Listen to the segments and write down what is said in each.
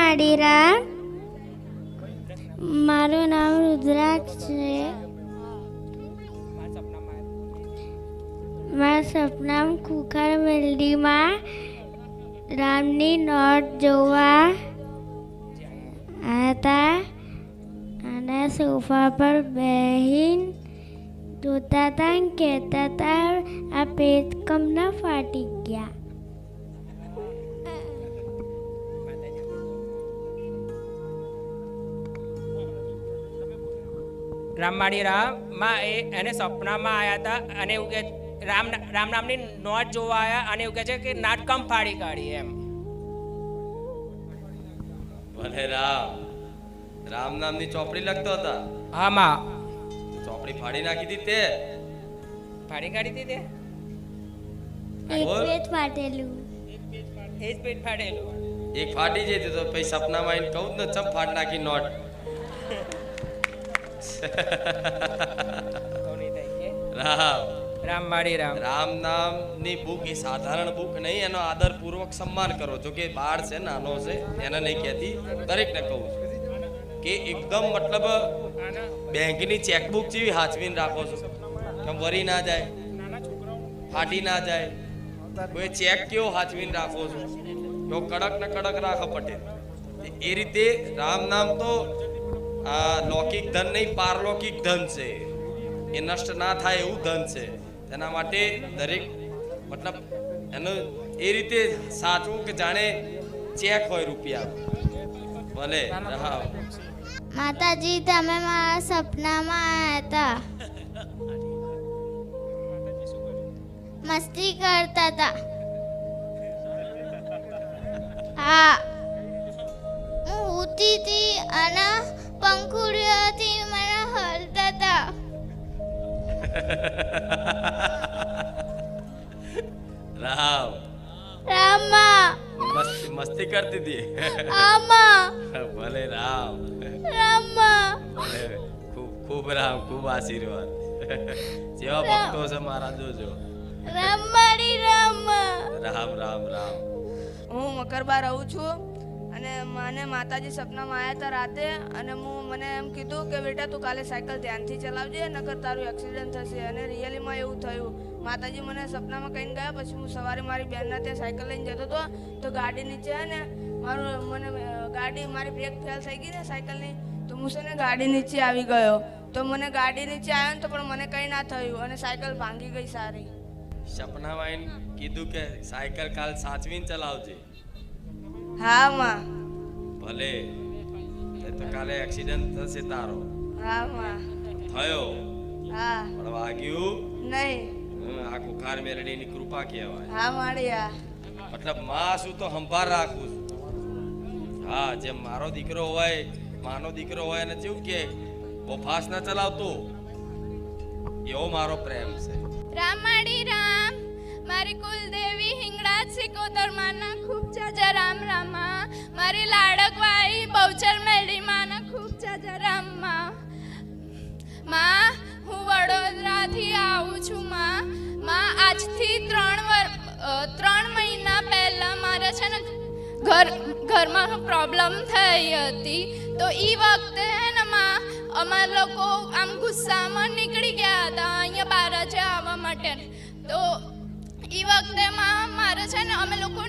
માડીરા. મારું નામ રુદ્રાક્ષ છે. મારા સપનામાં ખુખાર મેલડીમાં રામની નોટ જોવા આવ્યા હતા અને સોફા પર બેહીને જોતા હતા અને કહેતા હતા આ પેટ કમના ફાટી ગયા. રામવાડી રામમાં એને સપનામાં આવ્યા હતા અને એવું કે રામ નામની નોટ જોવા આવ્યા અને એવું કહે છે કે નાટકમ ફાડી કાઢી એમ. ભલે રામ નામની ચોપડી લખતો હતા. હા માં. ચોપડી ફાડી નાખી હતી તે ફાડી કાઢી હતી તે એક પેટ ફાટેલું. એ જ પેટ ફાટેલું. એક ફાટી જતી તો પછી સપનામાં આવીને કહું જ ને ચમ ફાડ નાખી નોટ. રામ નામની બુક એ સાધારણ બુક નહીં, એનો આદરપૂર્વક સન્માન કરો. જો કે બાળ છે, નાનો છે, એને નહીં કહેતી, દરેકને કહું છું કે એકદમ મતલબ બેંકની ચેકબુક જેવી હાચવીને રાખો છો કે વરી ના જાય, ફાટી ના જાય. કોઈ ચેક કેવો હાચવીને રાખો છો, એવો કડક ને કડક રાખો પટેલ. એ રીતે રામ નામ તો આ લૌકિક ધન નહીં, પારલૌકિક ધન છે. એ નષ્ટ ના થાય એવું ધન છે. તેના માટે દરેક મતલબ એનું એ રીતે સાચવું કે જાણે ચેક હોય રૂપિયા. ભલે માતાજી, તમે મારા સપનામાં આવ્યા હતા. મસ્તી કરતા હતા. હા, હું ઉતી હતી અને પંખુડીઓથી મને હલતા હતા. રામા મસ્તી કરતી હતી. આમા ભલે રામા ખૂબ ખૂબ આશીર્વાદ. જેવા ભક્તો છે મારા, જોજો. રામ. હું મકરબા રહું છું અને મને માતાજી સપનામાં આવ્યા હતા રાતે અને મને એમ કીધું કે બેટા તું કાલે સાયકલ ધ્યાનથી ચલાવજે, નકર તારું એક્સિડન્ટ થશે. અને રિયલીમાં એવું થયું. માતાજી મને સપનામાં કહીને ગયા. પછી હું સવારે મારી બહેનના ત્યાં સાયકલ લઈને જતો હતો તો ગાડી નીચે ને ગાડી મારી બ્રેક ફેલ થઈ ગઈ ને સાયકલની, તો હું છે ને ગાડી નીચે આવી ગયો. તો મને ગાડી નીચે આવ્યો ને તો પણ મને કંઈ ના થયું અને સાયકલ ભાંગી ગઈ સારી. સપનામાં આવીને કીધું કે સાયકલ કાલ સાચવીને ચલાવજે. હા માં. ભલે તો કાલે એક્સિડન્ટ થશે તારો. હા માં. થયો. હા. પણ વાગ્યું નહીં. આ કુખાર મેલડીની કૃપા કહેવાય. હા માળિયા. મતલબ માં શું તો સંભાળ રાખું છું. હા, જેમ મારો દીકરો હોય, માનો દીકરો હોય અને જેવું કે બહુ ફાસ્ટ ના ચલાવતો, એવો મારો પ્રેમ છે. રામાડી રામ, મારી કુલદેવી હિંગળા સિકોતર માના ખૂબ જાજા રામ રામા. મારી લાડકવાઈ બહુચર મેલડી માના ખૂબ જાજા રામા. માં, હું વડોદરાથી આવું છું. માં, આજથી 3 મહિના પહેલા મારે છે ને ઘરમાં પ્રોબ્લેમ થઈ હતી. તો એ વખતે હે ને માં, અમારા લોકો આમ ગુસ્સામાં નીકળી ગયા હતા અહીંયા બહાર જ આવવા માટે. તો એ વખતે મારે છે ને અમે લોકો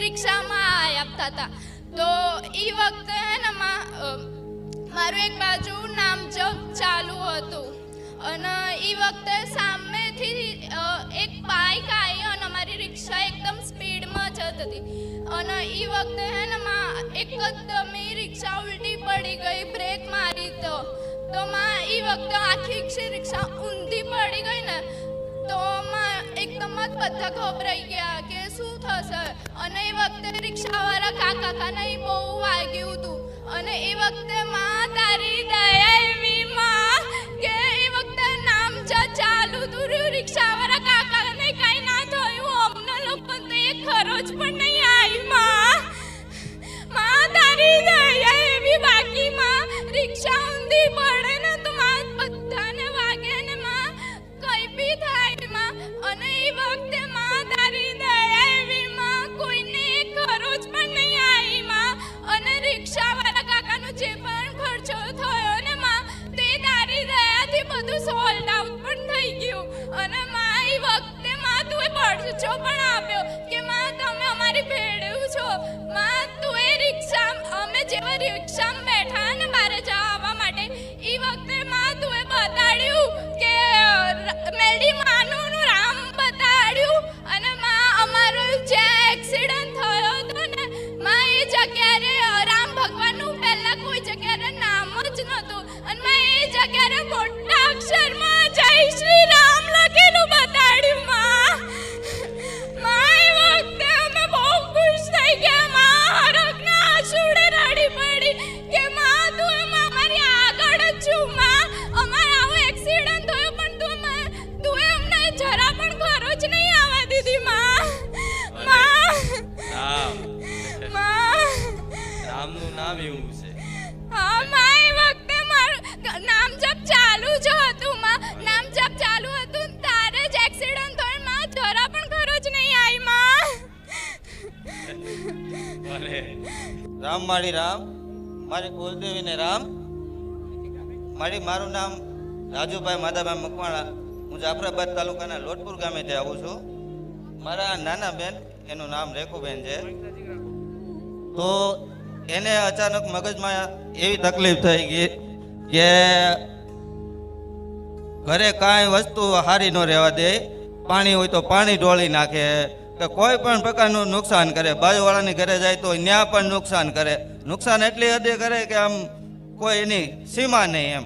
રિક્ષામાં આવતા હતા. તો એ વખતે હે ને મારું એક બાજુ નામજપ ચાલુ હતું અને એ વખતે સામેથી એક બાઇક આવી અને અમારી રિક્ષા એકદમ સ્પીડમાં જતી હતી. અને એ વખતે હે ને એકદમ રિક્ષા ઉલટી પડી ગઈ, બ્રેક મારી તો એ વખતે આખી રિક્ષા ઊંધી પડી ગઈ ને તો એકદમ જ બધા ગભરાઈ ગયા કે શું થશે. અને એ વખતે રિક્ષાવાળા કાકાને બહુ વાગ્યું હતું. અને એ વખતે માં તારી દયા એવી માં કે એ વખતે નામ ચાલુ હતું, રિક્ષાવાળા કાકાને કઈ ના થયું, અમને લોકો તો એક ખરોચ પણ નહીં આવી. માં તારી દયા એવી. બાકી માં રિક્ષા ઊંધી પડે ને તો માં બધાને વાગે ને માં કઈ બી થાય માં. અને એ વખતે માં તારી દયા એવી માં કોઈને એક ખરોચ પણ નહીં આવી માં. અને ખર્ચો પણ આપ્યો કે માં તમે અમારી ભેળ્યું છો. માં તું એ રિક્ષા અમે જેવા રિક્ષામાં બેઠા ને મારે જવા માટે એ વખતે માં તું એ બતાડ્યું કે મેલડી માનું રામ બતાડ્યું. અને માં અમારો જ્યાં એક્સિડન્ટ થયો હતો ને માં એ જગ્યાએ રામ ભગવાનનું પહેલા કોઈ જગ્યાએ નામ જ નહોતું અને માં એ જગ્યાએ મોટા અક્ષરમાં જય શ્રી રામ લખેલું બતાડ્યું. માં એ વખતે અમે બહુ ખુશ થઈ ગયા. માં હરખના આંસુડે રડી પડી કે માં તું અમારી આગળ જ છું. માં અમારો આવો એક્સિડન્ટ થયો પણ તું અમને જરા પણ ઘરો જ નહીં આવવા દીધી. માં રામનું નામ એવું છે. હા માં એ વખતે મારું નામ જપ ચાલુ જ હતું. માં નામ જપ ચાલુ હતું તારે જ એક્સિડન્ટ થયો. માં જરા પણ ઘરો જ નહીં આવી. માં ભલે રામ માળી રામ, મારી કુલદેવીને રામ. મારું નામ રાજુભાઈ માધાભાઈ મકવાણા. હું જાફરાબાદ તાલુકાના લોટપુર ગામેથી આવું છું. મારા નાના બેન, એનું નામ રેખુબેન છે. તો એને અચાનક મગજમાં એવી તકલીફ થઈ ગઈ કે ઘરે કાંઈ વસ્તુ હારી ન રહેવા દે. પાણી હોય તો પાણી ઢોળી નાખે કે કોઈ પણ પ્રકારનું નુકસાન કરે. બાજુવાળાની ઘરે જાય તો ત્યાં પણ નુકસાન કરે. નુકસાન એટલી હદે કરે કે આમ કોઈ એની સીમા નહીં એમ.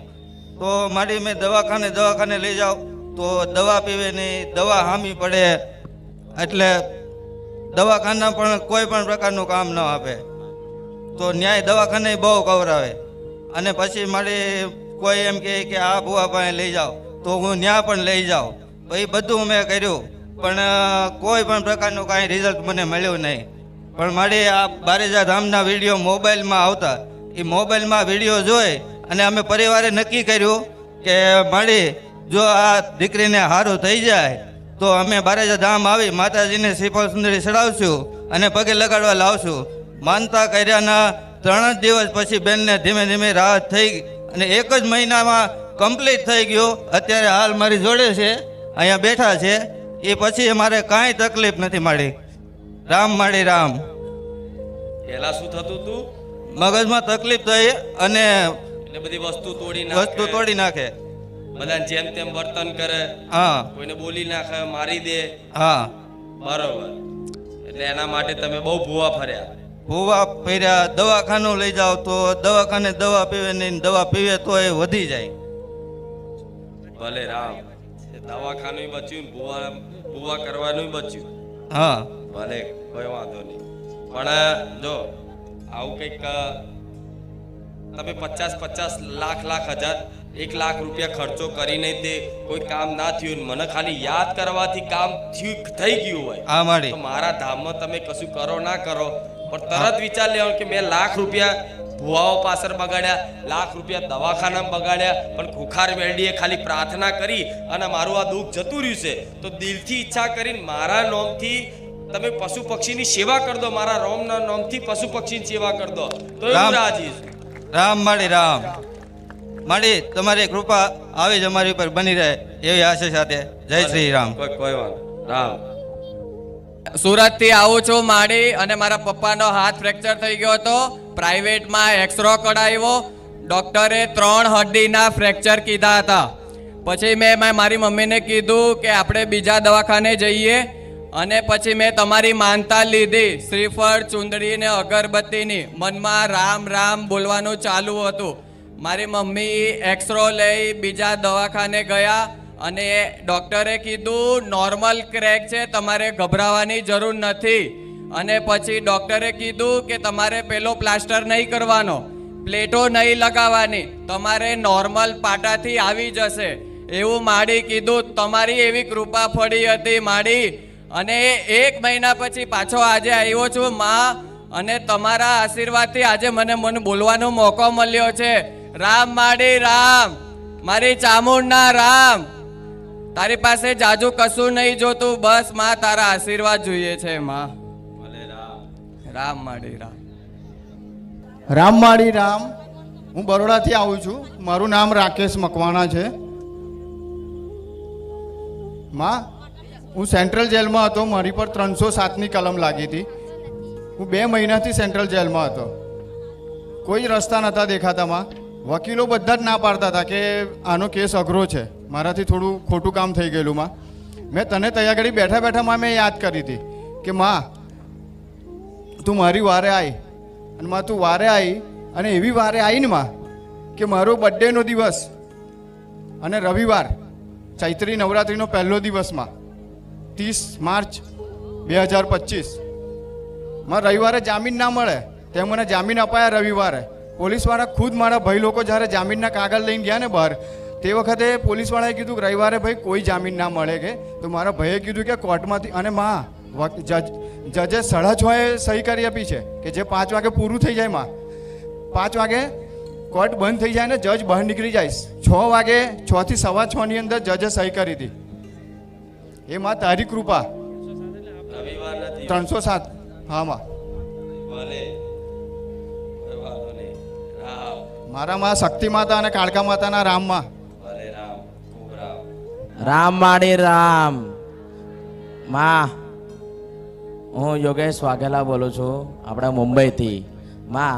તો મારી મેં દવાખાને લઈ જાઉં તો દવા પીવે નહીં, દવા હામી પડે, એટલે દવાખાના પણ કોઈ પણ પ્રકારનું કામ ન આપે. તો ન્યાય દવાખાને બહુ કવરાવે. અને પછી મારી કોઈ એમ કહે કે આ ભૂવા પાસે લઈ જાઓ તો હું ત્યાં પણ લઈ જાઉં. એ બધું મેં કર્યું પણ કોઈ પણ પ્રકારનું કાંઈ રિઝલ્ટ મને મળ્યું નહીં. પણ મારી આ બારેજા ધામના વિડીયો મોબાઈલમાં આવતા, એ મોબાઈલમાં વિડીયો જોઈ અને અમે પરિવારે નક્કી કર્યું કે મારી જો આ દીકરીને સારું થઈ જાય તો અમે બારેજા ધામ આવી માતાજીને શ્રીફળ સુંદરી ચડાવશું અને પગે લગાડવા લાવશું. માનતા કર્યાના 3 જ દિવસ પછી બેનને ધીમે ધીમે રાહત થઈ અને 1 જ મહિનામાં કમ્પ્લીટ થઈ ગયું. અત્યારે હાલ મારી જોડે છે, અહીંયા બેઠા છે. એ પછી અમારે કાંઈ તકલીફ નથી મળી. રામ માળી રામ. પહેલા શું થતું તું? મગજમાં તકલીફ થઈ અને એટલે બધી વસ્તુ તોડી નાખે. બધા જેમ તેમ વર્તન કરે, હા કોઈને બોલી નાખે, મારી દે. હા બરોબર. એટલે એના માટે તમે બહુ ભૂવા ફર્યા. ભૂવા ફર્યા. દવાખાનું લઈ જાઓ તો દવાખાને દવા પીવે નહીં, દવા પીવે તો એ વધી જાય. ભલે રામ. દવાખાનું બચ્યું, ભૂવા કરવાનું બચ્યું. હા ભલે, કોઈ વાંધો નહીં. પણ જો આવું કંઈક તમે 50 લાખ હજાર 1 લાખ રૂપિયા ખર્ચો કરીને તે કોઈ કામ ના થયું, મને ખાલી યાદ કરવાથી કામ થઈ ગયું હોય હા માળી. તો મારા ધામમાં તમે કશું કરો ના કરો પણ તરત વિચાર લેવાનો કે મેં લાખ રૂપિયા ભુવાઓ પાછળ બગાડ્યા, લાખ રૂપિયા દવાખાનામાં બગાડ્યા, પણ ખુખાર મેળડીએ ખાલી પ્રાર્થના કરી અને મારું આ દુઃખ જતું રહ્યું છે તો દિલથી ઈચ્છા કરીને મારા નામથી તમે પશુ પક્ષીની સેવા કરી દો, મારા રામના નામથી પશુ પક્ષીની સેવા કરી દો તો હું રાજી છું. રામ માળી રામ. માળી તમારી કૃપા આવી જ અમારી ઉપર બની રહે એવી આશા સાથે. જય શ્રી રામ. કોઈ વાંધો. રામ. સુરતથી આવું છું માડી, અને મારા પપ્પાનો હાથ ફ્રેક્ચર થઈ ગયો હતો. પ્રાઇવેટમાં એક્સરો કઢાવ્યો. ડૉક્ટરે 3 હડ્ડીના ફ્રેક્ચર કીધા હતા. પછી મેં મારી મમ્મીને કીધું કે આપણે બીજા દવાખાને જઈએ, અને પછી મેં તમારી માનતા લીધી, શ્રીફળ, ચુંદડી ને અગરબત્તીની. મનમાં રામ રામ બોલવાનું ચાલુ હતું. મારી મમ્મી એક્સરો લઈ બીજા દવાખાને ગયા અને ડૉક્ટરે કીધું નોર્મલ ક્રેક છે, તમારે ગભરાવાની જરૂર નથી. અને પછી ડૉક્ટરે કીધું કે તમારે પેલો પ્લાસ્ટર નહીં કરવાનો, પ્લેટો નહીં લગાવવાની, તમારે નોર્મલ પાટાથી આવી જશે એવું માડી કીધું. તમારી એવી કૃપા પડી હતી માડી, અને 1 મહિના પછી પાછો આજે આવ્યો છું માં, અને તમારા આશીર્વાદથી આજે મને બોલવાનો મોકો મળ્યો છે. રામ માડી રામ, મારી ચામુંડના રામ. તારી પાસે જાજુ કશું નહીં જોતું, બસ માં તારા આશીર્વાદ જોઈએ છે માં. રામ માડી રામ. રામ માળી રામ. હું બરોડાથી આવું છું. મારું નામ રાકેશ મકવાણા છે. માં હું સેન્ટ્રલ જેલમાં હતો. મારી પર 307ની કલમ લાગી હતી. હું 2 મહિનાથી સેન્ટ્રલ જેલમાં હતો. કોઈ જ રસ્તા નહોતા દેખાતામાં. વકીલો બધા જ ના પાડતા હતા કે આનો કેસ અઘરો છે, મારાથી થોડું ખોટું કામ થઈ ગયેલું માં. મેં તને તૈયાર કરી બેઠા બેઠામાં મેં યાદ કરી હતી કે માં તું મારી વારે આવી, અને માં તું વારે આવી, અને એવી વારે આવી ને માં કે મારો બર્થડેનો દિવસ અને રવિવાર ચૈત્રી નવરાત્રિનો પહેલો દિવસમાં 30 માર્ચ 2025 માં રવિવારે જામીન ના મળે, તે મને જામીન અપાયા રવિવારે. પોલીસવાળા ખુદ મારા ભાઈ લોકો જ્યારે જામીનના કાગળ લઈને ગયા ને બહાર, તે વખતે પોલીસવાળાએ કીધું કે રવિવારે ભાઈ કોઈ જામીન ના મળે કે. તો મારા ભાઈએ કીધું કે કોર્ટમાંથી, અને માં જજે 6:30 સહી કરી આપી છે કે જે 5 વાગે પૂરું થઈ જાય માં. 5 વાગે કોર્ટ બંધ થઈ જાય ને જજ બહાર નીકળી જાય, 6 વાગે 6 થી 6:15 અંદર જજે સહી કરી હતી. એ માં તારી કૃપા. રવિવાર નથી 307. હા માં. ભલે કોઈ વાંધો નહીં. રામ મારા માં શક્તિ માતા અને કાળકા માતાના રામમાં. ભલે રામ ખૂબ રામ. રામ માડી રામ. માં હું યોગેશ વાઘેલા બોલું છું, આપણા મુંબઈથી. માં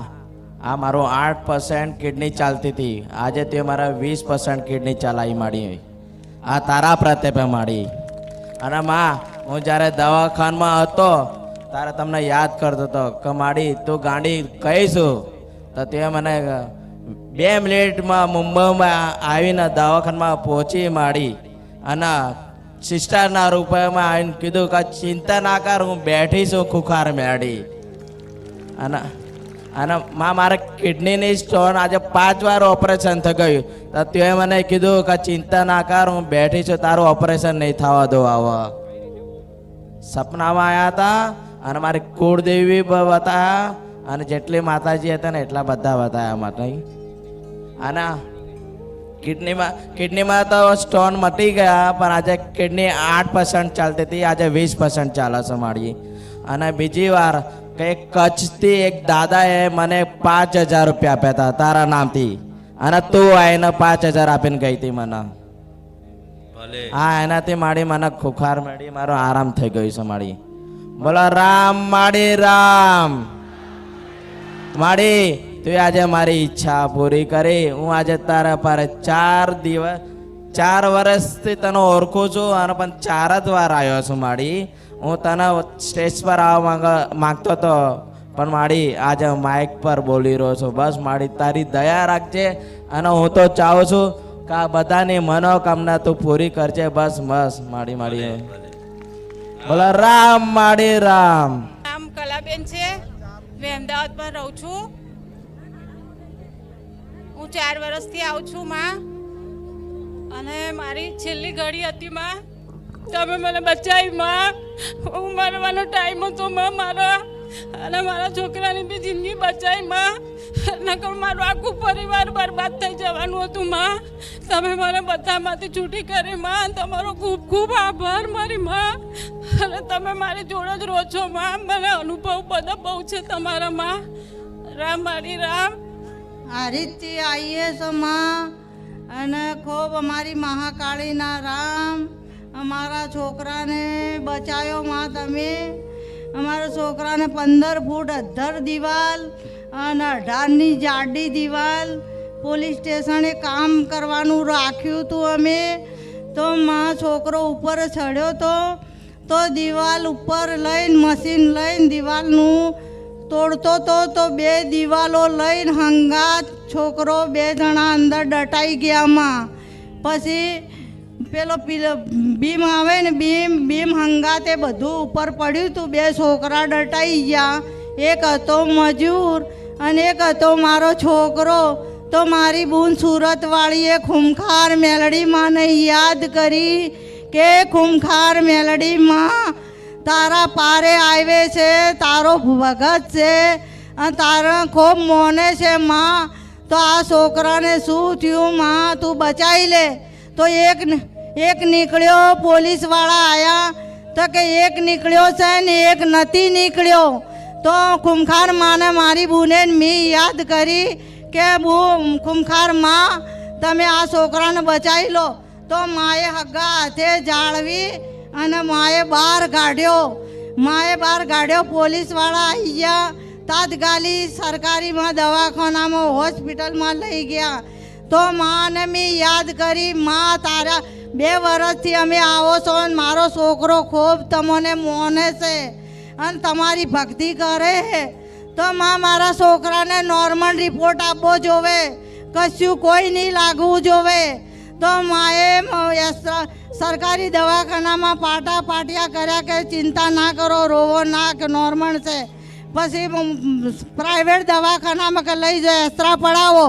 આ મારું 8% કિડની ચાલતી હતી, આજે તે મારા 20% કિડની ચલાવી માંડી. આ તારા પ્રતાપે માંડી. અને માં હું જ્યારે દવાખાનામાં હતો ત્યારે તમને યાદ કરતો હતો કે માડી તું ગાડી કહીશું, તો તે મને 2 મિનિટમાં મુંબઈમાં આવીને દવાખાનામાં પહોંચી માંડી. અને સિસ્ટરના રૂપમાં આવીને કીધું કે ચિંતા ના કર, હું બેઠી છું ખુખાર મેળી. અને માં મારે કિડનીની સ્ટોન આજે 5 વાર ઓપરેશન થઈ ગયું, તો તે મને કીધું કે ચિંતા ના કર, હું બેઠી છું, તારું ઓપરેશન નહીં થવા દો. આવા સપનામાં આવ્યા હતા અને મારી કુળદેવી બતાવ્યા, અને જેટલી માતાજી હતા ને એટલા બધા બતાવ્યા માટે. અને કિડનીમાં તો સ્ટોન મટી ગયા, પણ આજે કિડની 8% ચાલતી હતી, આજે 20% ચાલે છે મારી. અને બીજી વાર કે કચ્છથી એક દાદાએ મને 5,000 રૂપિયા આપ્યા હતા તારા નામથી, અને તું આવીને 5,000 આપીને ગઈ હતી મને. ભલે હા, એનાથી મારી મને ખુખાર મળી, મારો આરામ થઈ ગયો છે મારી. બોલો રામ માડી રામ. માડી તું આજે મારી ઈચ્છા પૂરી કરી. હું આજે તારા પર 4 વર્ષથી તને ઓળખું છું, અને પણ 4 જ વાર આવ્યો છું માડી. હું તને સ્ટેજ પર આવવા માંગતો હતો, પણ માડી આજે માઇક પર બોલી રહ્યો છું. બસ માડી તારી દયા રાખજે, અને હું તો ચાહું છું કે આ બધાની મનોકામના તું પૂરી કરજે. બસ બસ માડી માડી. બોલો રામ માડી રામ. નામ કલાબેન છે, મેં અમદાવાદમાં રહું છું. હું 4 વર્ષથી આવું છું માં, અને મારી છેલ્લી ઘડી હતી માં, તમે મને બચાવી માં. હું મરવાનો ટાઈમ હતો માં મારો, અને મારા છોકરાની બી જિંદગી બચાવી માં, નકર મારું આખું પરિવાર બરબાદ થઈ જવાનું હતું માં. તમે મને બધામાંથી છૂટી કરી માં, તમારો ખૂબ ખૂબ આભાર મારી માં. અને તમે મારી જોડે જ રહો છો માં, મને અનુભવ બધા બહુ છે તમારા માં. રામ મારી રામ. આ રીતથી આવીએ છો માં, અને ખૂબ અમારી મહાકાળીના રામ. અમારા છોકરાને બચાવ્યો માં તમે. અમારા છોકરાને 15 ફૂટ અધ્ધર દિવાલ અને 18ની જાડી દિવાલ પોલીસ સ્ટેશને કામ કરવાનું રાખ્યું હતું અમે. તો માં છોકરો ઉપર ચડ્યો તો દિવાલ ઉપર લઈને મશીન લઈને દિવાલનું તોડતો તો 2 દિવાલો લઈને હંગાત છોકરો 2 જણા અંદર દટાઈ ગયામાં. પછી પેલો બીમ આવે ને બીમ હંગાતે બધું ઉપર પડ્યું હતું. 2 છોકરા દટાઈ ગયા, એક હતો મજૂર અને એક હતો મારો છોકરો. તો મારી બૂન સુરતવાળીએ ખૂંખાર મેલડીમાં યાદ કરી કે ખૂંખાર મેલડીમાં તારા પારે આવે છે, તારો ભગત છે, અને તારા ખૂબ મોને છે માં. તો આ છોકરાને શું થયું માં, તું બચાવી લે. તો એક નીકળ્યો, પોલીસવાળા આવ્યા તો કે એક નીકળ્યો છે ને એક નથી નીકળ્યો. તો ખૂંખાર માને મારી બૂને મેં યાદ કરી કે ખૂંખાર માં તમે આ છોકરાને બચાવી લો. તો માએ હગ્ગા હાથે જાળવી અને માએ બહાર કાઢ્યો પોલીસવાળા આવી ગયા તાત્કાલિક સરકારીમાં દવાખાનામાં હોસ્પિટલમાં લઈ ગયા તો માને મેં યાદ કરી માં તારા 2 વર્ષથી અમે આવો છો અને મારો છોકરો ખૂબ તમને મોને છે અને તમારી ભક્તિ કરે છે તો માં મારા છોકરાને નોર્મલ રિપોર્ટ આપવો જોવે કશું કોઈ નહીં લાગવું જોવે તો માએ સરકારી દવાખાનામાં પાટિયા કર્યા કે ચિંતા ના કરો રોવો ના કે નોર્મલ છે પછી પ્રાઇવેટ દવાખાનામાં કે લઈ જાય એસ્ત્રા પડાવો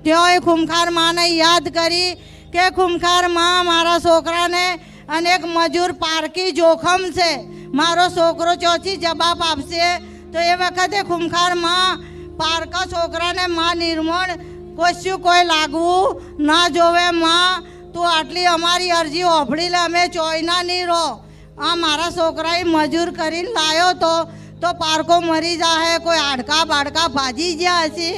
ત્યાંય ખૂંખાર માને યાદ કરી કે ખૂંખાર માં મારા છોકરાને અને એક મજૂર પારકી જોખમ છે મારો છોકરો ચોથી જવાબ આપશે તો એ વખતે ખૂંખાર માં પારકા છોકરાને માં નિર્મળ કશું કોઈ લાગવું ના જોવે માં તું આટલી અમારી અરજી ઓફળી લે અમે ચોયના નહીં રહો આ મારા છોકરાએ મજૂર કરીને લાવ્યો તો પારકો મરી જાહે કોઈ હાડકા બાડકા ભાજી ગયા હશે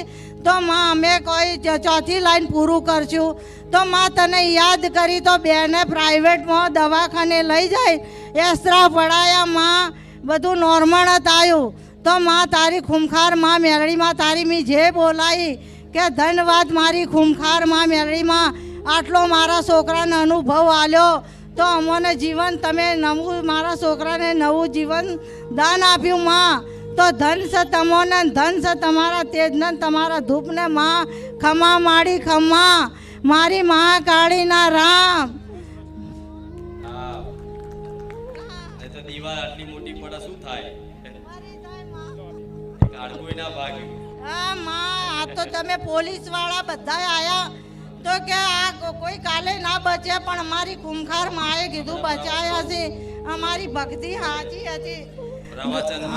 તો માં અમે કોઈ ચોથી લાઈન પૂરું કરશું તો માં તને યાદ કરી તો બેને પ્રાઇવેટમાં દવાખાને લઈ જાય એસ્ત્રા પડાયા માં બધું નોર્મલ જ આવ્યું તો માં તારી ખૂંખાર માં મેળડીમાં તારી મેં જે બોલાવી કે ધન્યવાદ મારી ખૂંખાર માં મેળડીમાં આટલો મારા છોકરાને અનુભવ આલ્યો તો અમને જીવન તમે નવું મારા છોકરાને નવું જીવન દાન આપ્યું માં તો ધન છે તમોને ધન છે તમારા તેજને તમારા ધૂપને માં ખમા માડી ખમા મારી મહાકાળીના રામ તો દીવાલ આટલી મોટી પડે શું થાય કાળગુય ના ભાગ્યું હા માં આ તો તમે પોલીસ વાળા બધા આયા તો કે આ કોઈ કાલે ના બચે પણ અમારી ખૂંખાર માએ કીધું બચાયા છે અમારી ભક્તિ સાચી હતી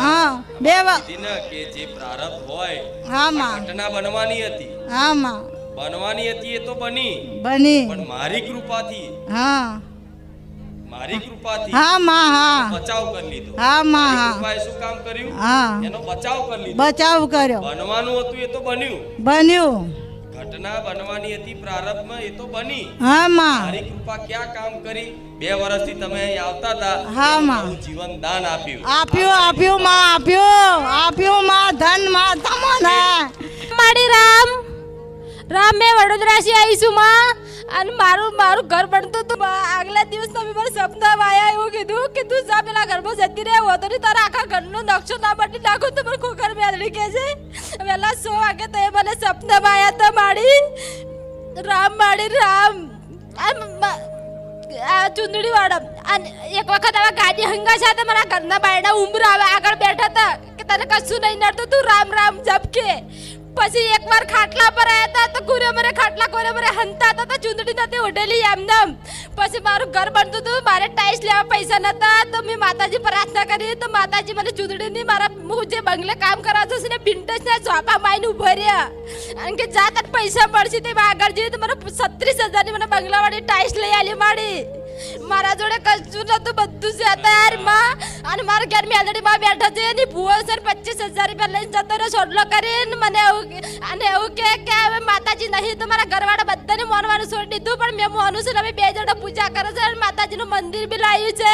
હા બે કે જે પ્રારબ્ધ હોય હા માં ઘટના બનવાની હતી હા માં બનવાની હતી એ તો બની પણ મારી કૃપાથી હા હા માં હા બચાવ કરી લીધો હા માં હા કૃપાએ શું કામ કર્યું હા એનો બચાવ કરી લીધો બચાવ કર્યો બનવાનું હતું એ તો બન્યું ઘટના બનવાની હતી પ્રારબ્ધમાં એ તો બની હા માં મારી કૃપા ક્યાં કામ કરી 2 વર્ષથી તમે અહીં આવતા હતા હા માં જીવન દાન આપ્યું આપ્યું માં ધન માં તમને મારી રામ મેં વડોદરાથી આવી છું માં અને મારું ઘર બનતું હતું આગલા દિવસ તમે મને સપનામાં આવ્યા એવું કીધું કે તું જા પેલા ઘરમાં જતી રહે હોતો નહીં તારા આખા ઘરનો નકશો ના બદલી નાખો તો મને ખોખર મેળવી કે છે વહેલા 100 વાગે તો એ મને સપનામાં આવ્યા હતા મારી રામ આ ચુંદડી વાળા અને એક વખત હવે ગાડી હંગા છે તો મારા ઘરના બાયડા ઉંમર આવે આગળ બેઠા હતા કે તને કશું નહીં નડતું તું રામ જપકે પછી એકવાર ખાટલા પર આવ્યા હતા તો કોરે મરે હંતા હતા તો ચૂંદડી નથી ઓઢેલી એમનેમ પછી મારું ઘર બનતું હતું મારે ટાઈલ્સ લેવા પૈસા નતા તો મેં માતાજી પ્રાર્થના કરી તો માતાજી મને ચૂંદડીની મારા હું જે બંગલે કામ કરાવતો છે ને બિન્ટેજના ઝોપા માઈને ઉભા રહ્યા અને કે જા તને પૈસા મળશે તે આગળ જઈએ તો મને 36,000ની મને બંગલાવાળી ટાઈલ્સ લઈ આલી માડી મારા જોડે કશું નતું બધું છે અત્યાર માં અને મારા ઘર મેલડી માં બેઠા છે એની ભૂવો સર 25,000 રૂપિયા લઈને જતો રહ્યો સોડલો કરીને મને એવું કે હવે માતાજી નહીં તો મારા ઘરવાળા બધાને માનવાનું છોડી દીધું પણ મેં માનું છું અમે 2 જણા પૂજા કરે છે અને માતાજીનું મંદિર બી લાવ્યું છે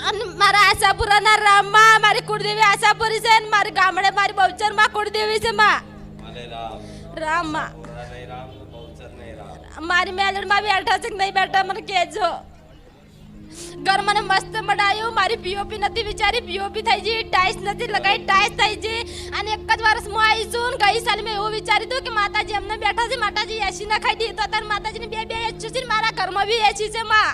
અને મારા આશાપુરાના રામમાં મારી કુળદેવી આશાપુરી છે અને મારી ગામડે મારી બહુચરમાં કુળદેવી છે માં રામમાં મારી મેલડીમાં બેઠા છે કે નહીં બેઠા મને કહેજો ઘર મને મસ્ત બનાવ્યું મારી પીઓપી નથી વિચારી પીઓપી થઈ ગઈ ટાઈલ્સ નથી લગાવી ટાઈલ્સ થઈ ગઈ અને એક જ વર્ષમાં આવીશું ગઈ સાલ મેં એવું વિચાર્યું હતું કે માતાજી અમને બેઠા છે માતાજી એસી ના ખાઈ દીધું અત્યારે માતાજીને 2 એસી છે મારા ઘરમાં બી એસી છે માં